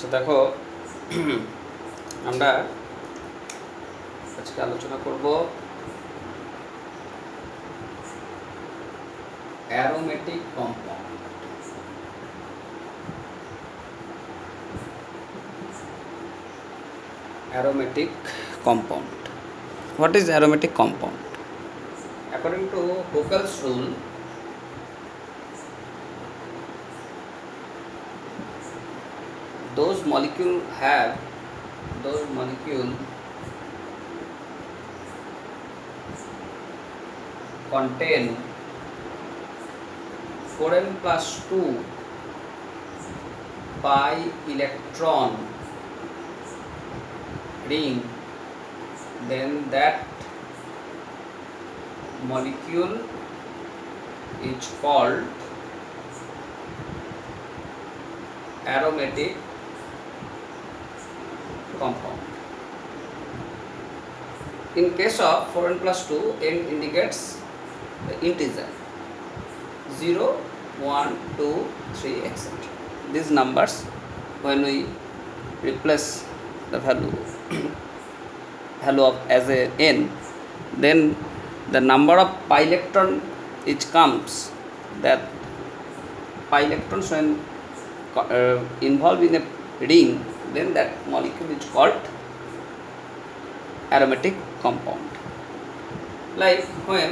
আচ্ছা দেখো আমরা আজকে আলোচনা করব aromatic compound. Aromatic compound. What is aromatic compound? According to Huckel's rule, those molecules contain 4n plus 2 pi electron ring, then that molecule is called aromatic compound. In case of 4n plus 2, n indicates the integer 0, 1, 2, 3, etc. These numbers, when we replace the value of as a n, then the number of pi electron which comes, that pi electrons when involved in a ring, then that molecule is called aromatic compound. Like when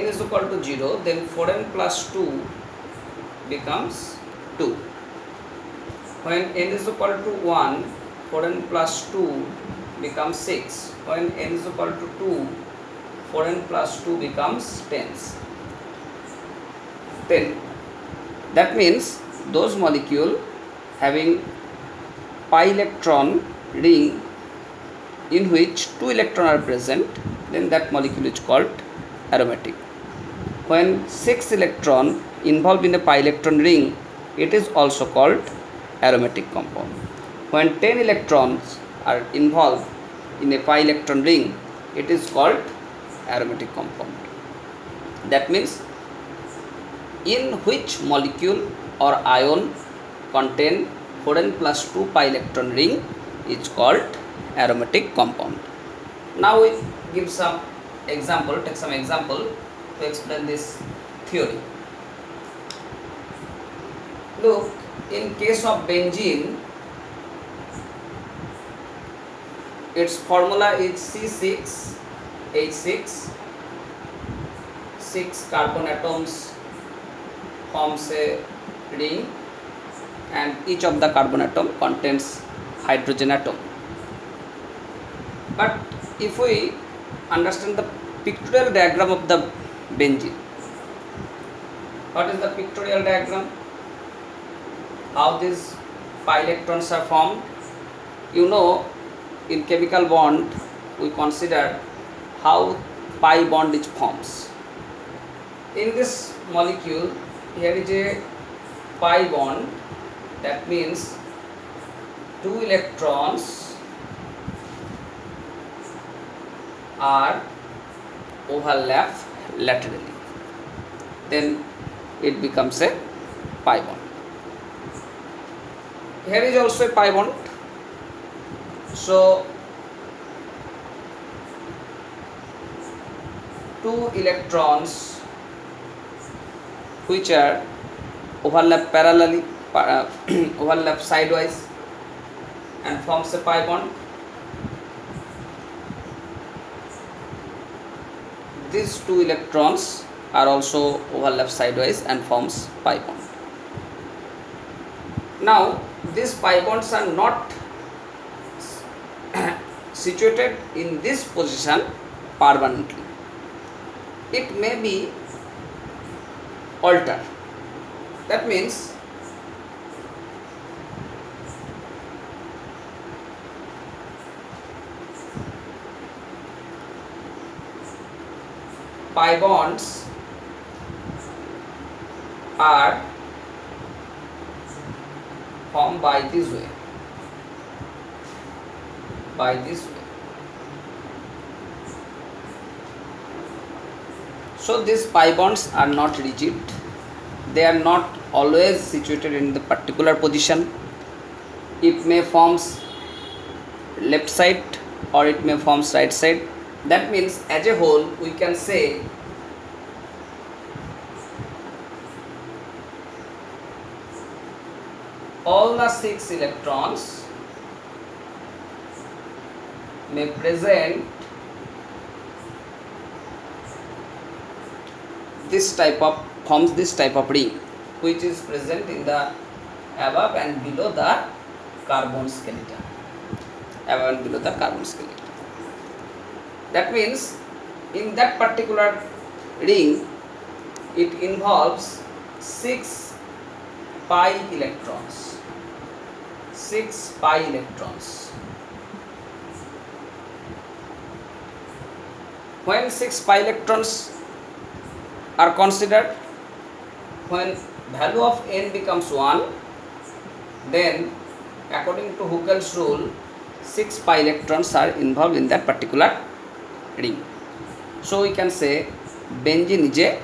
n is equal to 0, then 4n plus 2 becomes 2. When n is equal to 1, 4n plus 2 becomes 6. When n is equal to 2, 4n plus 2 becomes 10. That means those molecules having pi electron ring in which 2 electrons are present, then that molecule is called aromatic. When 6 electrons involved in a pi electron ring, it is also called aromatic compound. When 10 electrons are involved in a pi electron ring, it is called aromatic compound. That means in which molecule or ion contain 4n plus 2 pi electron ring is called aromatic compound. Now we give some example, take some example to explain this theory. Look, in case of benzene, its formula is C6H6. 6 carbon atoms forms a ring, and each of the carbon atom contains hydrogen atom. But if we understand the pictorial diagram of the benzene, what is the pictorial diagram? How these pi electrons are formed? You know, in chemical bond we consider how pi bond is forms. In this molecule, here is a pi bond. That means 2 electrons are overlap laterally, then it becomes a pi bond. Here is also a pi bond. So 2 electrons which are overlap parallelly, overlap sidewise and forms a pi bond. These 2 electrons are also overlap sidewise and forms pi bond. Now these pi bonds are not situated in this position permanently. It may be altered. That means pi bonds are formed by this way. So these pi bonds are not rigid, they are not always situated in the particular position. It may forms left side or it may forms right side. That means as a whole we can say all the 6 electrons may present this type of forms this type of ring, which is present in the above and below the carbon skeleton. Above and below the carbon skeleton. That means in that particular ring it involves 6 pi electrons. 6 pi electrons. When 6 pi electrons are considered, when value of n becomes 1, then according to Huckel's rule 6 pi electrons are involved in that particular ring. So we can say benzene is a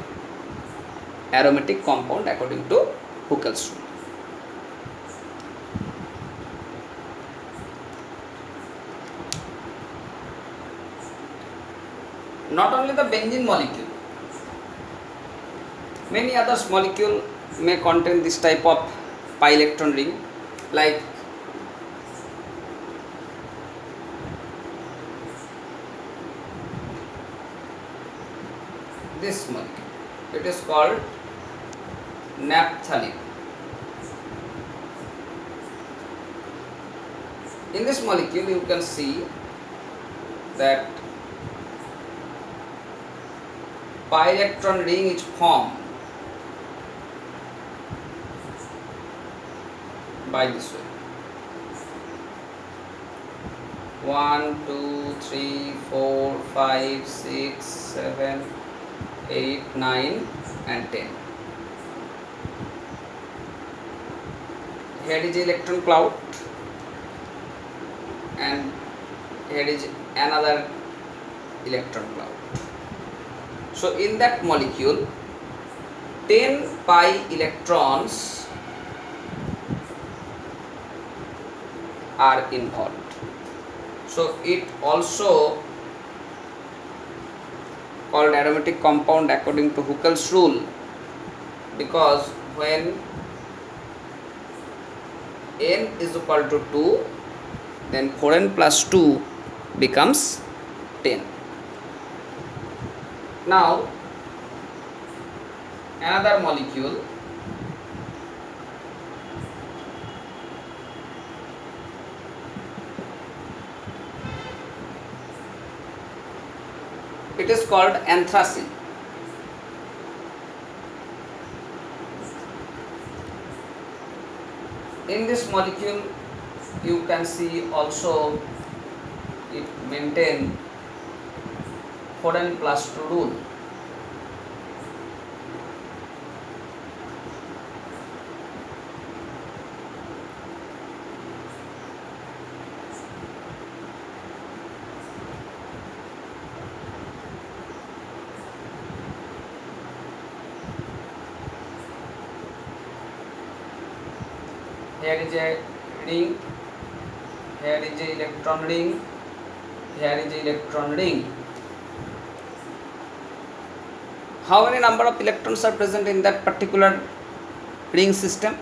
aromatic compound according to Huckel's rule. Not only the benzene molecule, many other molecules may contain this type of pi electron ring, like this molecule. It is called naphthalene. In this molecule you can see that pi electron ring is formed by this way: 1, 2, 3, 4, 5, 6, 7, 8, 9 and 10. Here is electron cloud and here is another electron cloud. So in that molecule 10 pi electrons are involved. So it also called aromatic compound according to Huckel's rule, because when n is equal to 2, then 4n plus 2 becomes 10. Now another molecule, it is called anthracene. In this molecule you can see also it maintain 4n plus 2 rule. Here is a ring, here is a electron ring, here is a electron ring. How many number of electrons are present in that particular ring system?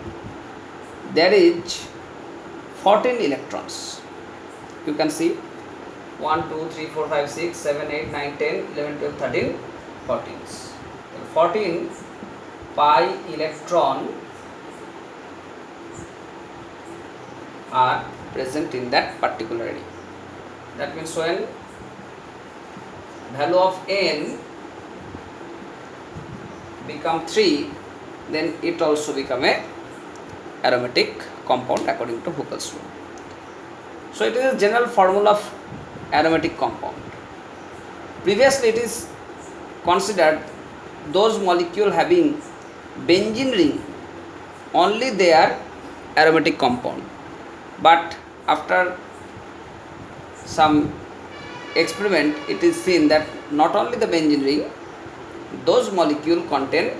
There is 14 electrons. You can see 1, 2, 3, 4, 5, 6, 7, 8, 9, 10, 11, 12, 13, 14. 14 pi electron are present in that particular ring. That means when value of n become 3, then it also become a aromatic compound according to Huckel's rule. So it is a general formula of aromatic compound. Previously it is considered those molecules having benzene ring, only they are aromatic compound. But after some experiment it is seen that not only the benzene ring, those molecules contain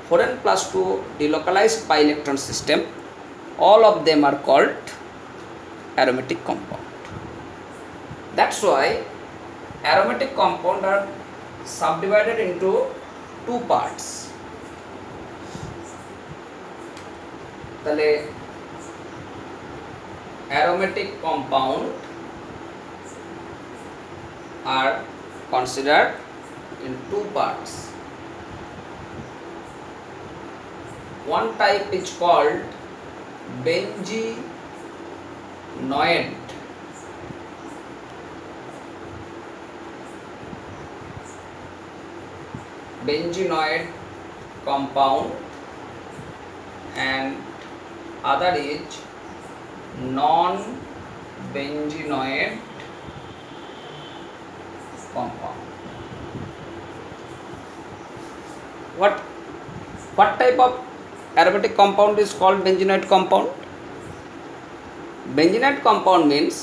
4n plus 2 delocalized pi electron system, all of them are called aromatic compound. That's why aromatic compound are subdivided into two parts. তাহলে aromatic compound are considered in two parts. One type is called benzenoid. Benzenoid compound, and other is non-benzenoid compound. What type of aromatic compound is called benzenoid compound? Benzenoid compound means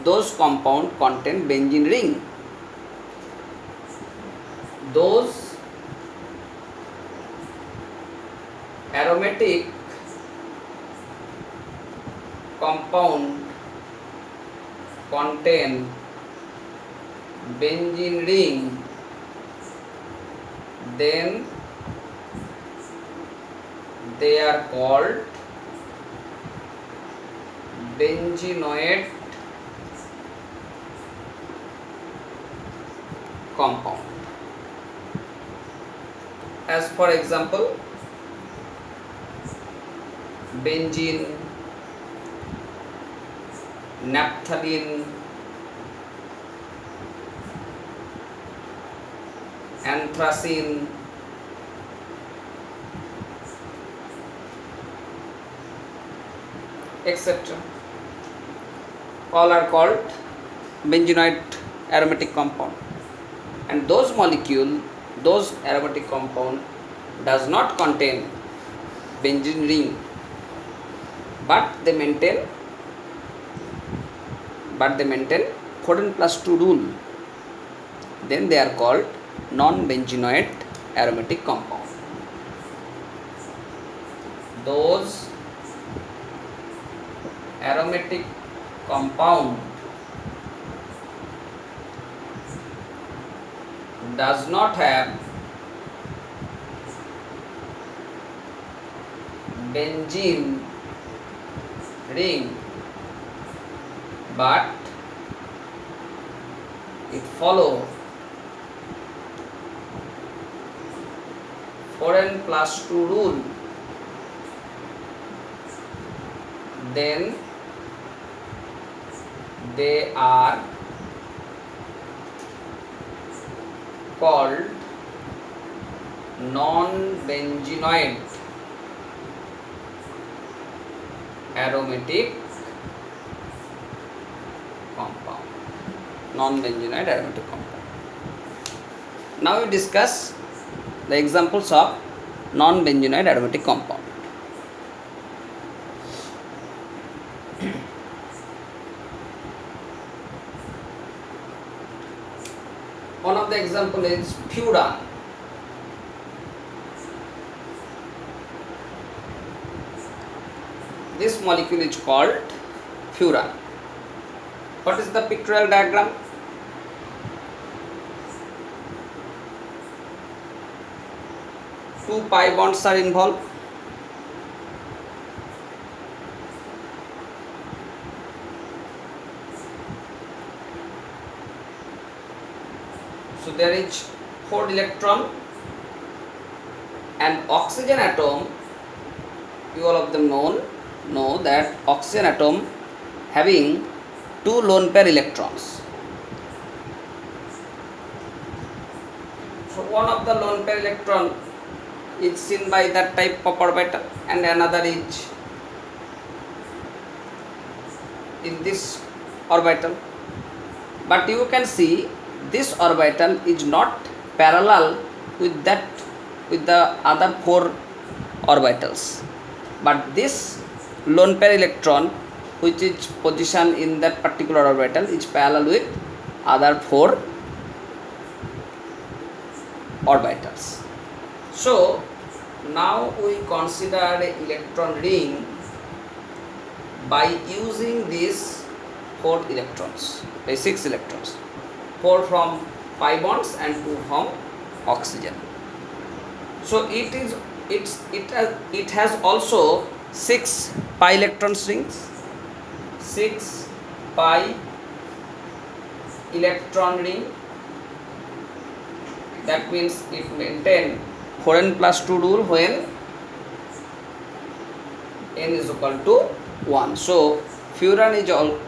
those compound contain benzene ring. Those aromatic compound contain benzene ring, then they are called benzenoid compound. As for example, benzene, naphthalene, anthracene, etc. All are called benzenoid aromatic compound, and those aromatic compound does not contain benzene ring, but they maintain 4n plus 2 rule. Then they are called non-benzenoid aromatic compound. Those aromatic compound does not have benzene ring, but it follow 4n plus 2 rule, then they are called non-benzenoid aromatic compound. Non-benzenoid aromatic compound. Now we discuss the examples of non-benzenoid aromatic compound. One of the example is furan. This molecule is called furan. What is the pictorial diagram? Two pi bonds are involved. So there is 4 electron, and oxygen atom, you all of them know that oxygen atom having 2 lone pair electrons. So one of the lone pair electron is seen by that type of orbital, and another is in this orbital. But you can see this orbital is not parallel with the other 4 orbitals, but this lone pair electron which is positioned in that particular orbital is parallel with other 4 orbitals. So Now we consider electron ring by using these 4 electrons, 6 electrons, 4 from pi bonds and 2 from oxygen. So it has also 6 pi electron rings, 6 pi electron ring. That means it maintain 4n plus 2 rule when n is equal to 1. So furan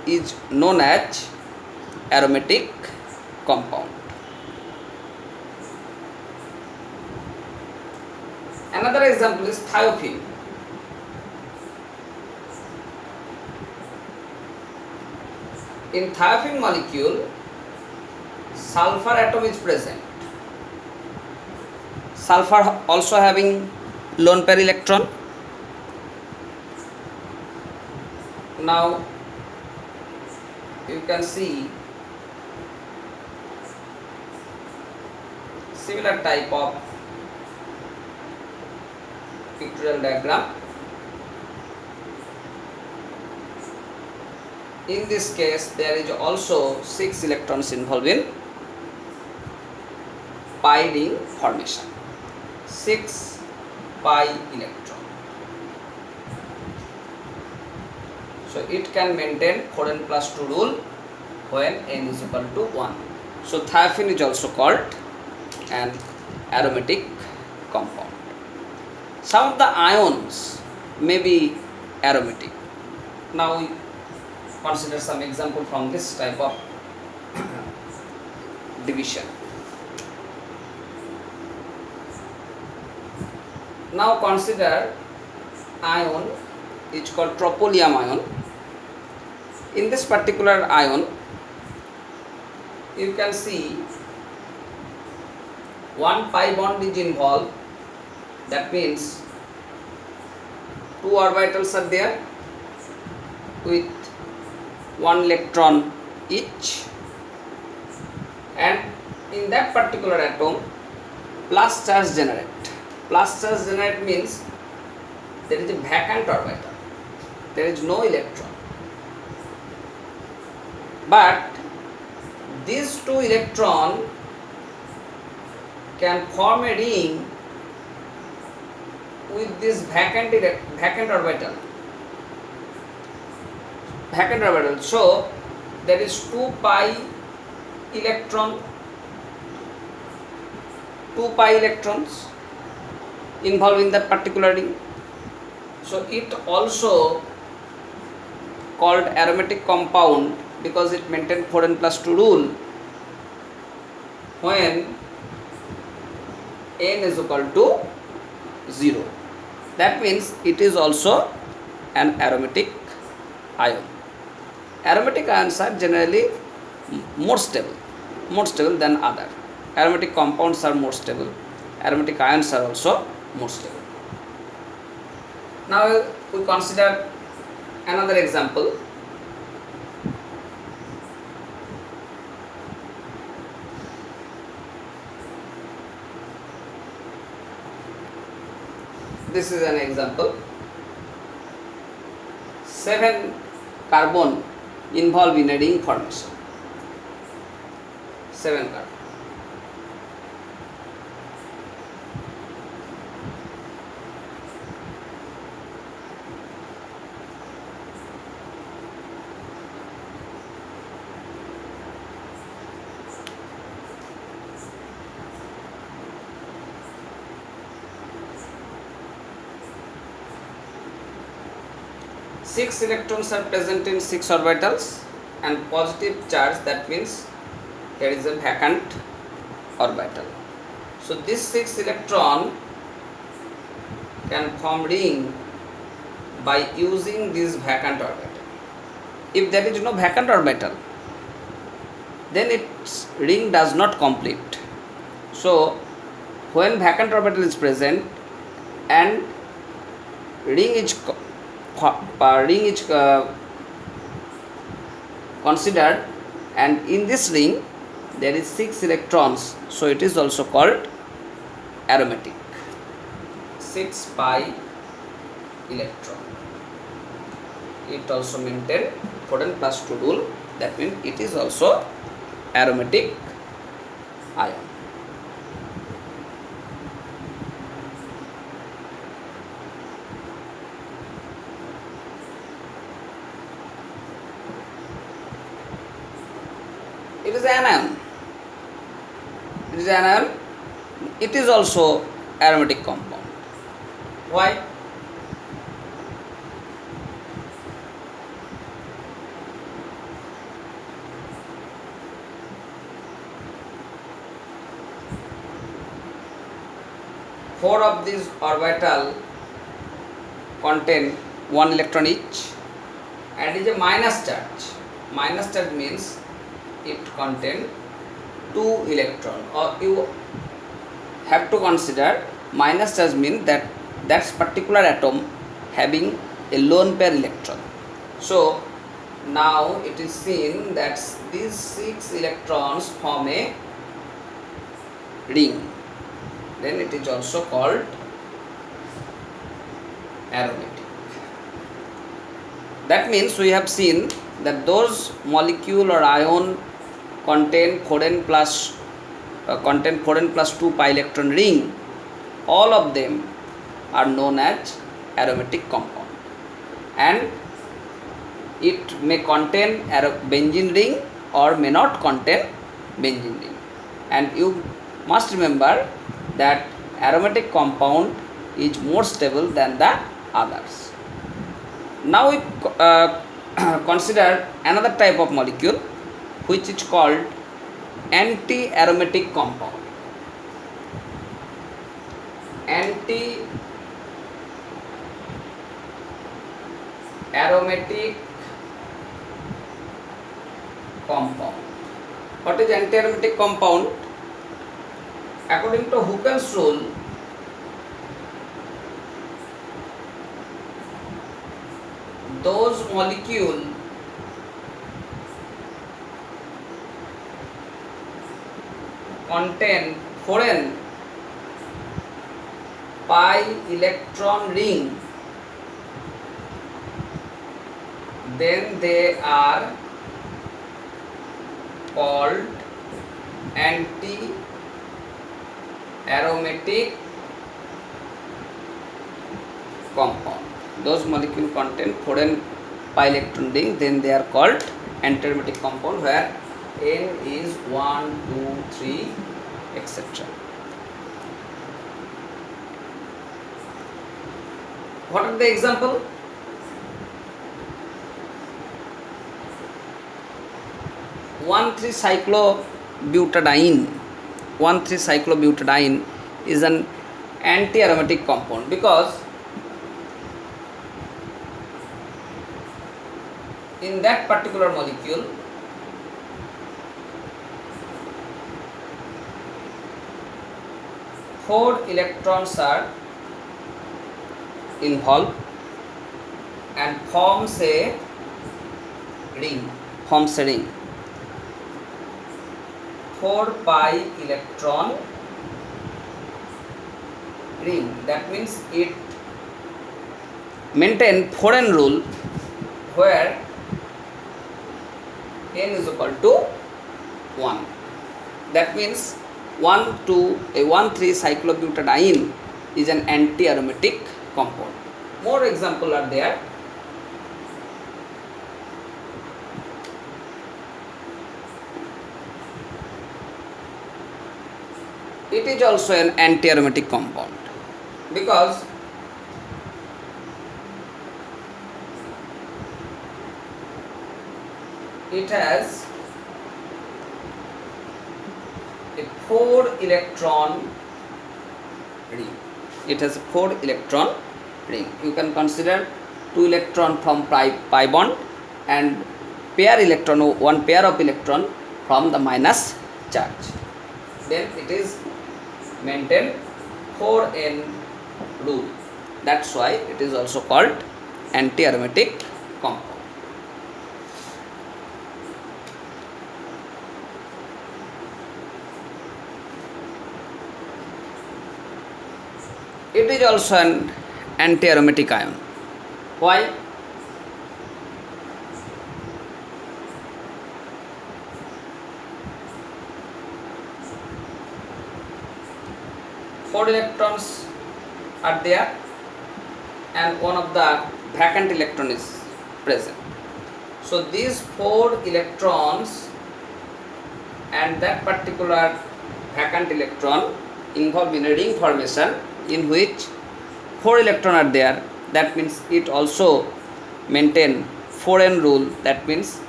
is known as aromatic compound. Another example is thiophene. In thiophene molecule, sulfur atom is present. Sulfur also having lone pair electron. Now you can see similar type of pictorial diagram. In this case, there is also 6 electrons involved in pi ring formation. 6 pi electron. So it can maintain 4n plus 2 rule when n is equal to 1. So thiophene is also called an aromatic compound. Some of the ions may be aromatic. Now we consider some example from this type of division. Now consider ion which is called tropylium ion. In this particular ion, you can see 1 pi bond is involved. That means 2 orbitals are there with 1 electron each, and in that particular atom plus charge generate. Plus charge generate means there is a vacant orbital, there is no electron, but these 2 electrons can form a ring with this vacant orbital. So there is 2 pi electrons involved in that particular ring. So it also called aromatic compound because it maintains 4n plus 2 rule when n is equal to 0. That means it is also an aromatic ion. Aromatic ions are generally more stable than other. Aromatic compounds are more stable. Aromatic ions are also more stable. Now we consider another example. This is an example. 7 carbon involved in a ring formation. 7 carbon. Six electrons are present in 6 orbitals and positive charge, that means there is a vacant orbital. So this 6 electron can form ring by using this vacant orbital. If there is no vacant orbital, then its ring does not complete. So when vacant orbital is present and ring is considered, and in this ring there is 6 electrons, so it is also called aromatic. 6 pi electron. It also maintain 4n plus 2 rule. That means it is also aromatic ion. It is anion. It is anion. It is also aromatic compound. Why? Four of these orbital contain one electron each and is a minus charge. Minus charge means it contains two electron, or you have to consider minus charge means that particular atom having a lone pair electron. So now it is seen that these 6 electrons form a ring. Then it is also called aromatic. That means we have seen that those molecule or ion contain 4n plus 2 pi electron ring. All of them are known as aromatic compound, and it may contain benzene ring or may not contain benzene ring. And you must remember that aromatic compound is more stable than the others. Now we consider another type of molecule which is called anti-aromatic compound. Anti-aromatic compound. What is anti-aromatic compound? According to Huckel's rule, those molecules contain 4n pi electron ring, then they are called anti-aromatic compound. Those molecules contain 4n pi electron ring, then they are called anti-aromatic compound, where n is 1, 2, 3, etc. What are the example? One,3 cyclobutadiene. 1,3 cyclobutadiene is an anti-aromatic compound because in that particular molecule four electrons are involved and forms a ring. 4 pi electron ring. That means it maintain 4n rule, where n is equal to 1. That means 1,3 cyclobutadiene is an anti-aromatic compound. More examples are there. It is also an anti-aromatic compound because it has a 4 electron ring. It has a 4 electron ring. You can consider 2 electron from pi bond and one pair of electron from the minus charge. Then it is maintain 4n rule. That's why it is also called anti-aromatic compound. it is also an anti-aromatic ion. Why? Four electrons are there and one of the vacant electron is present. So these four electrons and that particular vacant electron involved in a ring formation in which four electrons are there. That means it also maintain 4n rule. That means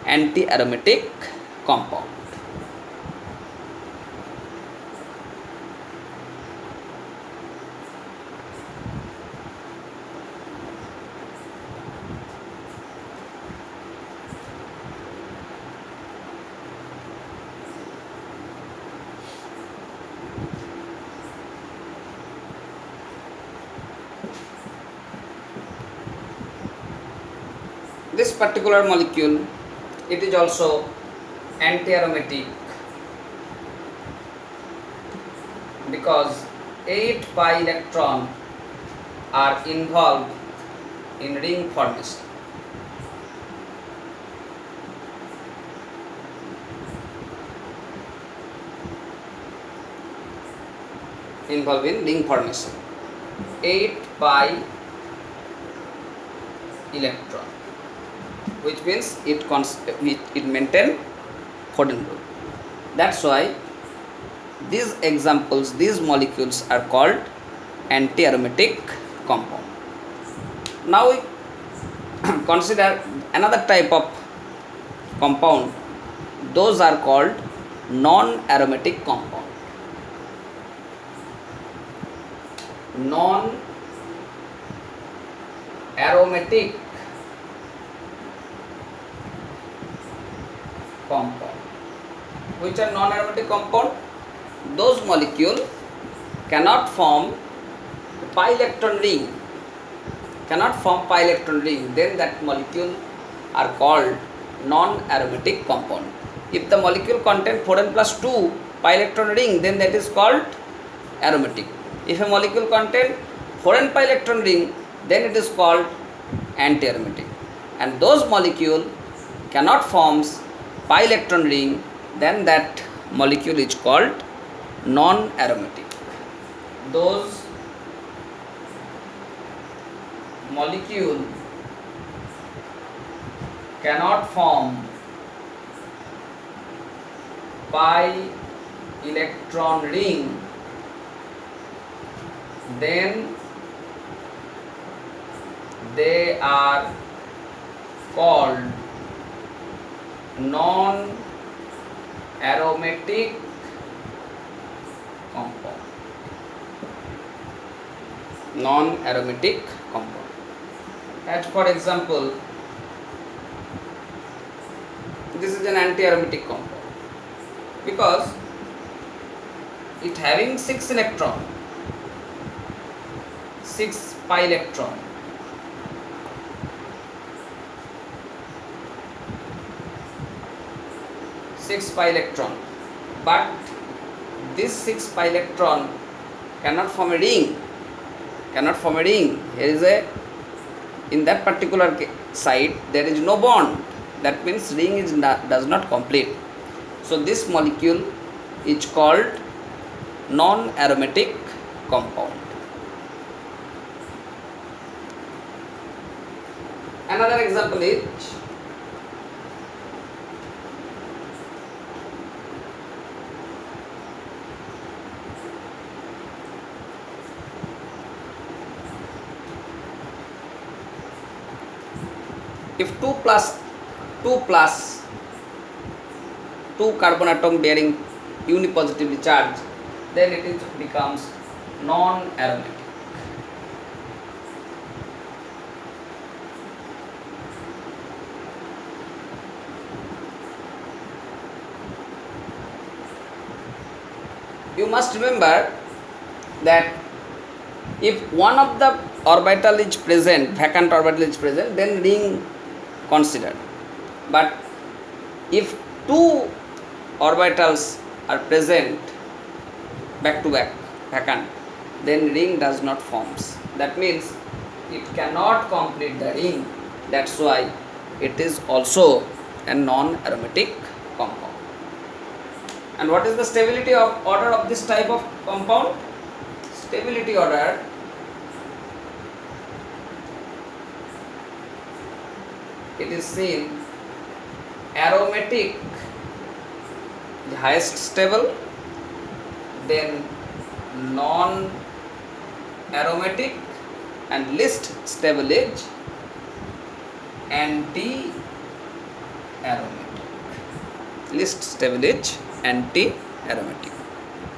anti-aromatic compound. This particular molecule, it is also anti-aromatic because 8 pi electron are involved in ring formation. Involved in ring formation. 8 pi electron, which means it maintain 14 rule. That's why these examples, these molecules are called anti-aromatic compound. Now we consider another type of compound. Those are called non-aromatic compound. Non-aromatic compound. Which are non-aromatic compound? Those molecules cannot form pi electron ring. Cannot form pi electron ring. Then that molecule are called non-aromatic compound. If the molecule contains 4n plus 2 pi electron ring, then that is called aromatic. If a molecule contains 4n pi electron ring, then it is called anti-aromatic. And those molecule cannot form pi electron ring, then that molecule is called non-aromatic. Those molecule cannot form pi electron ring, then they are called non-aromatic compound. Non-aromatic compound. As for example, this is an anti-aromatic compound because it having 6 electron, 6 pi electron. But this 6 pi electron cannot form a ring. Here is a, in that particular site there is no bond. That means ring is does not complete. So this molecule is called non-aromatic compound. Another example is if 2 plus 2 carbon atom bearing unipositively charged, then it becomes non-aromatic. You must remember that if one of the orbital is present, vacant orbital is present, then ring considered. But if 2 orbitals are present back to back, vacant, then ring does not forms. That means it cannot complete the ring. That's why it is also a non-aromatic compound. And what is the stability of order of this type of compound? Stability order it is seen aromatic the highest stable, then non aromatic and least stable is anti aromatic. Least stable is anti aromatic.